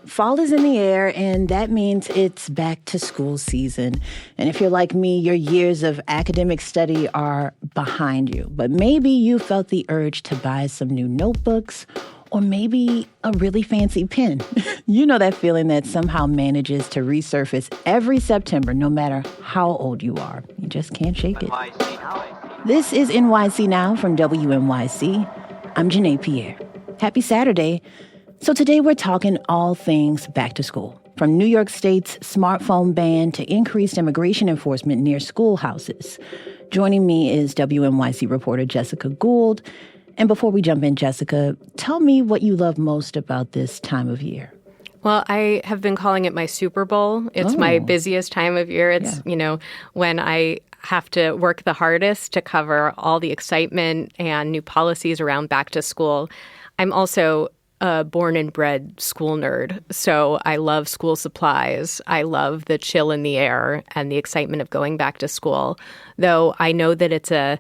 Fall is in the air, and that means it's back to school season. And if you're like me, your years of academic study are behind you. But maybe you felt the urge to buy some new notebooks or maybe a really fancy pen. You know that feeling that somehow manages to resurface every September, no matter how old you are. You just can't shake it. This is NYC Now from WNYC. I'm Janae Pierre. Happy Saturday. So today we're talking all things back to school, from New York State's smartphone ban to increased immigration enforcement near schoolhouses. Joining me is WNYC reporter Jessica Gould. And before we jump in, Jessica, tell me what you love most about this time of year. Well, I have been calling it my Super Bowl. It's my busiest time of year. It's, when I have to work the hardest to cover all the excitement and new policies around back to school. I'm also a born and bred school nerd. So I love school supplies. I love the chill in the air and the excitement of going back to school, though I know that it's a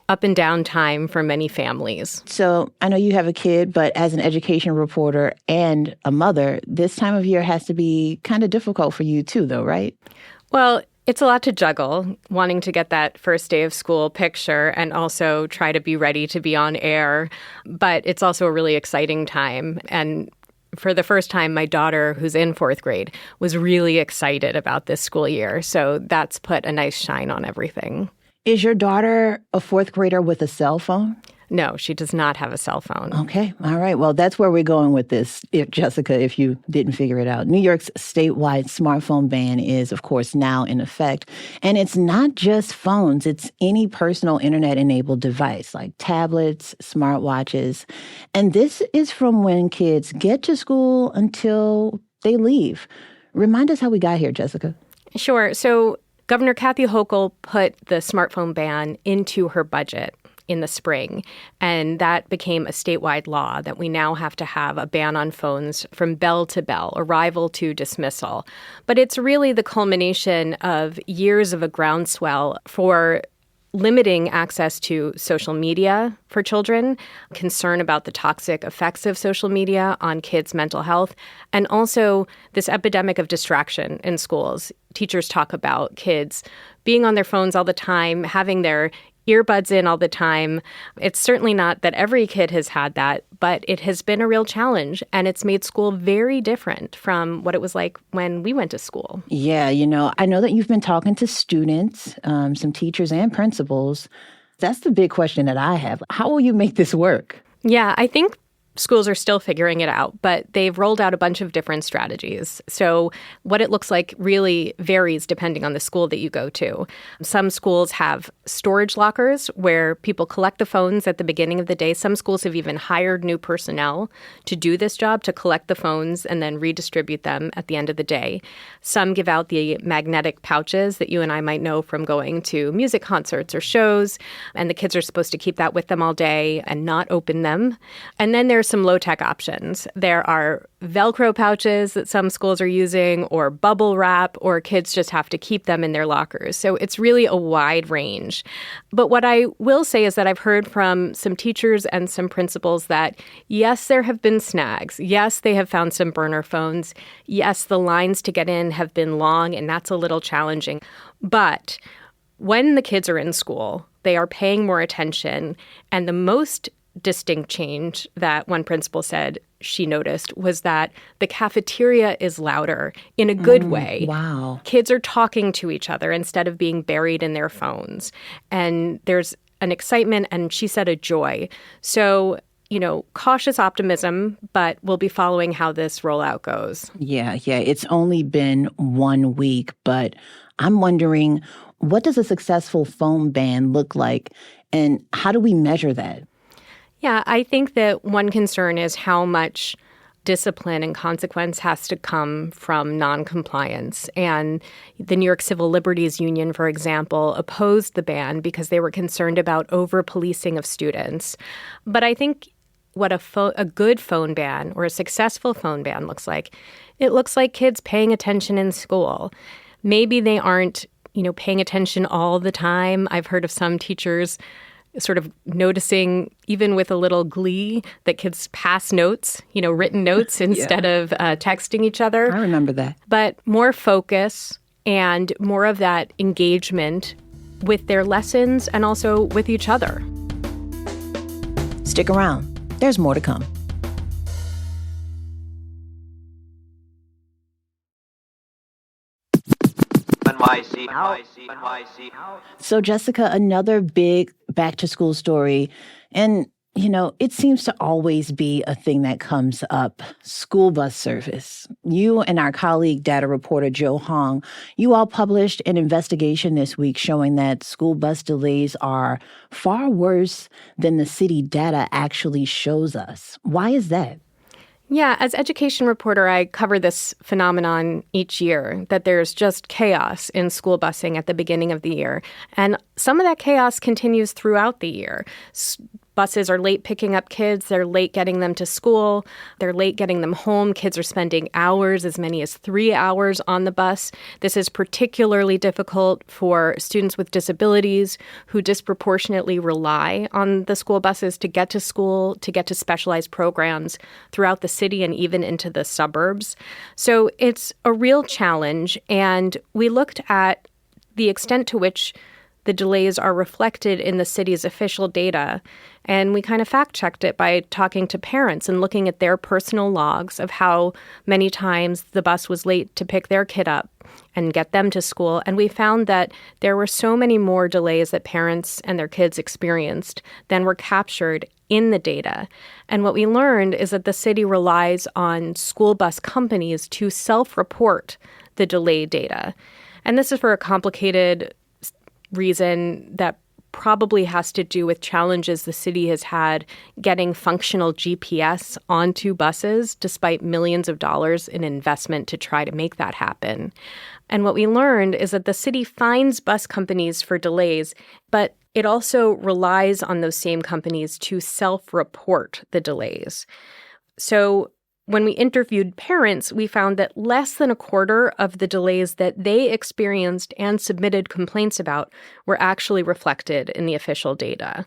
up and down time for many families. So I know you have a kid, but as an education reporter and a mother, this time of year has to be kind of difficult for you too, though, right? Well, it's a lot to juggle, wanting to get that first day of school picture and also try to be ready to be on air. But it's also a really exciting time. And for the first time, my daughter, who's in fourth grade, was really excited about this school year. So that's put a nice shine on everything. Is your daughter a fourth grader with a cell phone? No, she does not have a cell phone. Okay. All right. Well, that's where we're going with this, Jessica, if you didn't figure it out. New York's statewide smartphone ban is, of course, now in effect. And it's not just phones. It's any personal internet-enabled device like tablets, smartwatches. And this is from when kids get to school until they leave. Remind us how we got here, Jessica. Sure. So Governor Kathy Hochul put the smartphone ban into her budget in the spring, and that became a statewide law that we now have to have a ban on phones from bell to bell, arrival to dismissal. But it's really the culmination of years of a groundswell for limiting access to social media for children, concern about the toxic effects of social media on kids' mental health, and also this epidemic of distraction in schools. Teachers talk about kids being on their phones all the time, having their earbuds in all the time. It's certainly not that every kid has had that, but it has been a real challenge, and it's made school very different from what it was like when we went to school. Yeah, I know that you've been talking to students, some teachers and principals. That's the big question that I have. How will you make this work? Yeah, I think schools are still figuring it out, but they've rolled out a bunch of different strategies. So what it looks like really varies depending on the school that you go to. Some schools have storage lockers where people collect the phones at the beginning of the day. Some schools have even hired new personnel to do this job, to collect the phones and then redistribute them at the end of the day. Some give out the magnetic pouches that you and I might know from going to music concerts or shows, and the kids are supposed to keep that with them all day and not open them. And then there's some low-tech options. There are Velcro pouches that some schools are using, or bubble wrap, or kids just have to keep them in their lockers. So it's really a wide range. But what I will say is that I've heard from some teachers and some principals that, yes, there have been snags. Yes, they have found some burner phones. Yes, the lines to get in have been long, and that's a little challenging. But when the kids are in school, they are paying more attention, and the most distinct change that one principal said she noticed was that the cafeteria is louder in a good way. Wow. Kids are talking to each other instead of being buried in their phones. And there's an excitement, and she said a joy. So, cautious optimism, but we'll be following how this rollout goes. Yeah. It's only been 1 week, but I'm wondering, what does a successful phone ban look like, and how do we measure that? Yeah, I think that one concern is how much discipline and consequence has to come from noncompliance. And the New York Civil Liberties Union, for example, opposed the ban because they were concerned about over-policing of students. But I think what a good phone ban or a successful phone ban looks like, it looks like kids paying attention in school. Maybe they aren't, paying attention all the time. I've heard of some teachers sort of noticing, even with a little glee, that kids pass notes, written notes instead of texting each other. I remember that. But more focus and more of that engagement with their lessons and also with each other. Stick around. There's more to come. So, Jessica, another big back-to-school story. And, it seems to always be a thing that comes up, school bus service. You and our colleague, data reporter Joe Hong, you all published an investigation this week showing that school bus delays are far worse than the city data actually shows us. Why is that? Yeah, as education reporter, I cover this phenomenon each year, that there's just chaos in school busing at the beginning of the year. And some of that chaos continues throughout the year. Buses are late picking up kids. They're late getting them to school. They're late getting them home. Kids are spending hours, as many as 3 hours on the bus. This is particularly difficult for students with disabilities who disproportionately rely on the school buses to get to school, to get to specialized programs throughout the city and even into the suburbs. So it's a real challenge. And we looked at the extent to which the delays are reflected in the city's official data. And we kind of fact-checked it by talking to parents and looking at their personal logs of how many times the bus was late to pick their kid up and get them to school. And we found that there were so many more delays that parents and their kids experienced than were captured in the data. And what we learned is that the city relies on school bus companies to self-report the delay data. And this is for a complicated reason that probably has to do with challenges the city has had getting functional GPS onto buses, despite millions of dollars in investment to try to make that happen. And what we learned is that the city fines bus companies for delays, but it also relies on those same companies to self-report the delays. So when we interviewed parents, we found that less than a quarter of the delays that they experienced and submitted complaints about were actually reflected in the official data.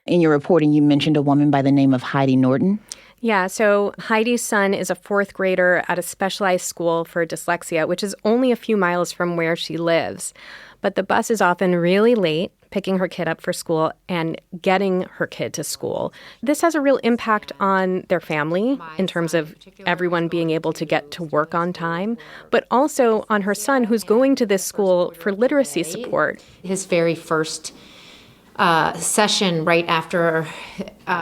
In your reporting, you mentioned a woman by the name of Heidi Norton. Yeah, so Heidi's son is a fourth grader at a specialized school for dyslexia, which is only a few miles from where she lives. But the bus is often really late, picking her kid up for school and getting her kid to school. This has a real impact on their family in terms of everyone being able to get to work on time, but also on her son, who's going to this school for literacy support. His very first session right after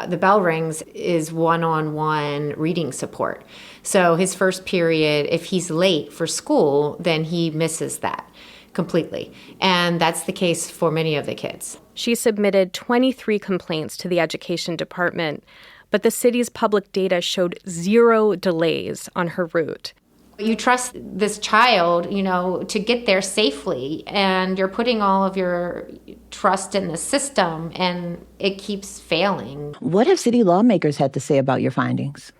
the bell rings is one-on-one reading support. So his first period, if he's late for school, then he misses that completely. And that's the case for many of the kids. She submitted 23 complaints to the education department, but the city's public data showed 0 delays on her route. You trust this child, to get there safely, and you're putting all of your trust in the system, and it keeps failing. What have city lawmakers had to say about your findings?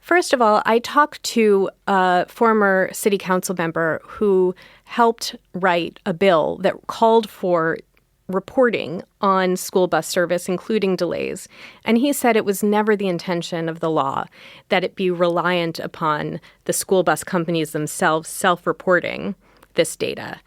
First of all, I talked to a former city council member who helped write a bill that called for reporting on school bus service, including delays. And he said it was never the intention of the law that it be reliant upon the school bus companies themselves self-reporting this data.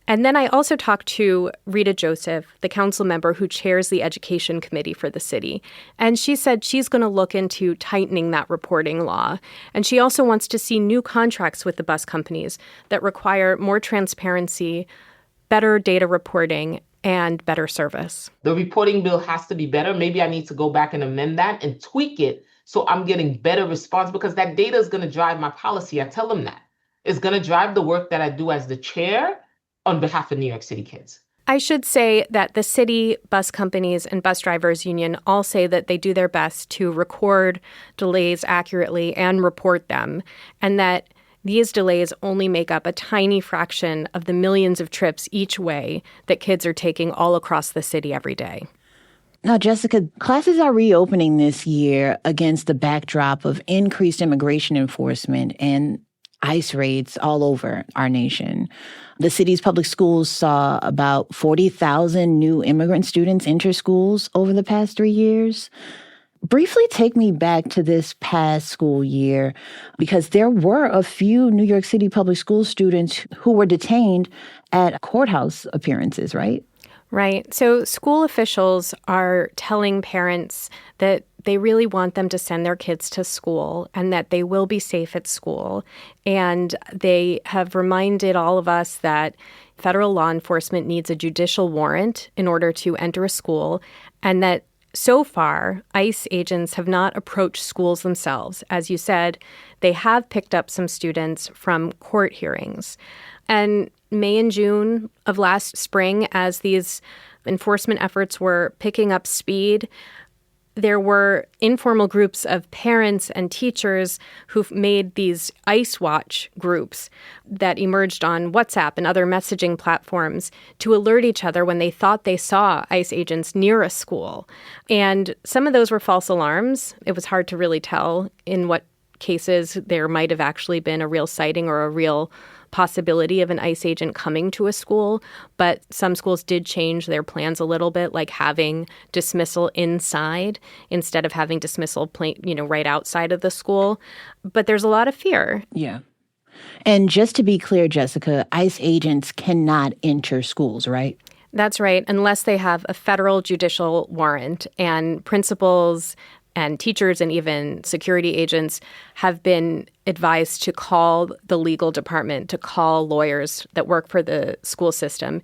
And then I also talked to Rita Joseph, the council member who chairs the education committee for the city. And she said she's going to look into tightening that reporting law. And she also wants to see new contracts with the bus companies that require more transparency, better data reporting, and better service. The reporting bill has to be better. Maybe I need to go back and amend that and tweak it so I'm getting better response, because that data is going to drive my policy. I tell them that. It's going to drive the work that I do as the chair on behalf of New York City kids. I should say that the city, bus companies, and bus drivers union all say that they do their best to record delays accurately and report them, and that these delays only make up a tiny fraction of the millions of trips each way that kids are taking all across the city every day. Now, Jessica, classes are reopening this year against the backdrop of increased immigration enforcement, and ICE raids all over our nation. The city's public schools saw about 40,000 new immigrant students enter schools over the past 3 years. Briefly take me back to this past school year, because there were a few New York City public school students who were detained at courthouse appearances, right? Right. So school officials are telling parents that they really want them to send their kids to school and that they will be safe at school. And they have reminded all of us that federal law enforcement needs a judicial warrant in order to enter a school, and that so far, ICE agents have not approached schools themselves. As you said, they have picked up some students from court hearings. And May and June of last spring, as these enforcement efforts were picking up speed, there were informal groups of parents and teachers who've made these ICE Watch groups that emerged on WhatsApp and other messaging platforms to alert each other when they thought they saw ICE agents near a school. And some of those were false alarms. It was hard to really tell in what cases there might have actually been a real sighting or a real possibility of an ICE agent coming to a school, but some schools did change their plans a little bit, like having dismissal inside instead of having dismissal right outside of the school. But there's a lot of fear. Yeah. And just to be clear, Jessica, ICE agents cannot enter schools, right? That's right, unless they have a federal judicial warrant, and principals and teachers and even security agents have been advised to call the legal department, to call lawyers that work for the school system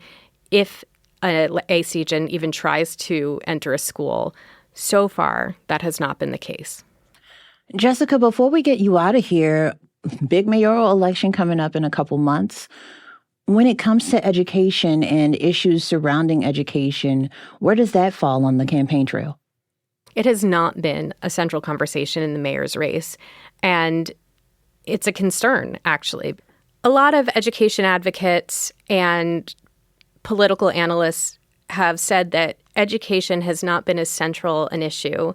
if an ICE agent even tries to enter a school. So far, that has not been the case. Jessica, before we get you out of here, big mayoral election coming up in a couple months. When it comes to education and issues surrounding education, where does that fall on the campaign trail? It has not been a central conversation in the mayor's race, and it's a concern, actually. A lot of education advocates and political analysts have said that education has not been as central an issue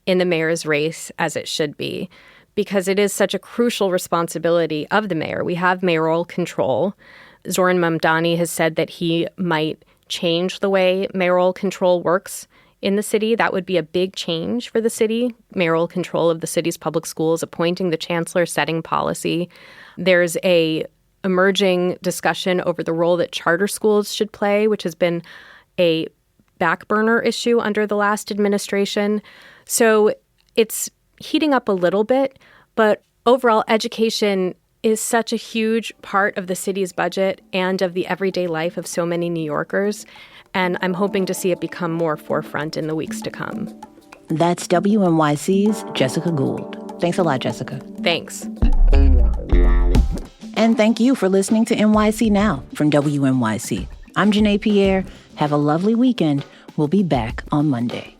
in the mayor's race as it should be, because it is such a crucial responsibility of the mayor. We have mayoral control. Zoran Mamdani has said that he might change the way mayoral control works in the city. That would be a big change for the city. Mayoral control of the city's public schools, appointing the chancellor, setting policy. There's a emerging discussion over the role that charter schools should play, which has been a back burner issue under the last administration. So it's heating up a little bit, but overall education is such a huge part of the city's budget and of the everyday life of so many New Yorkers. And I'm hoping to see it become more forefront in the weeks to come. That's WNYC's Jessica Gould. Thanks a lot, Jessica. Thanks. And thank you for listening to NYC Now from WNYC. I'm Janae Pierre. Have a lovely weekend. We'll be back on Monday.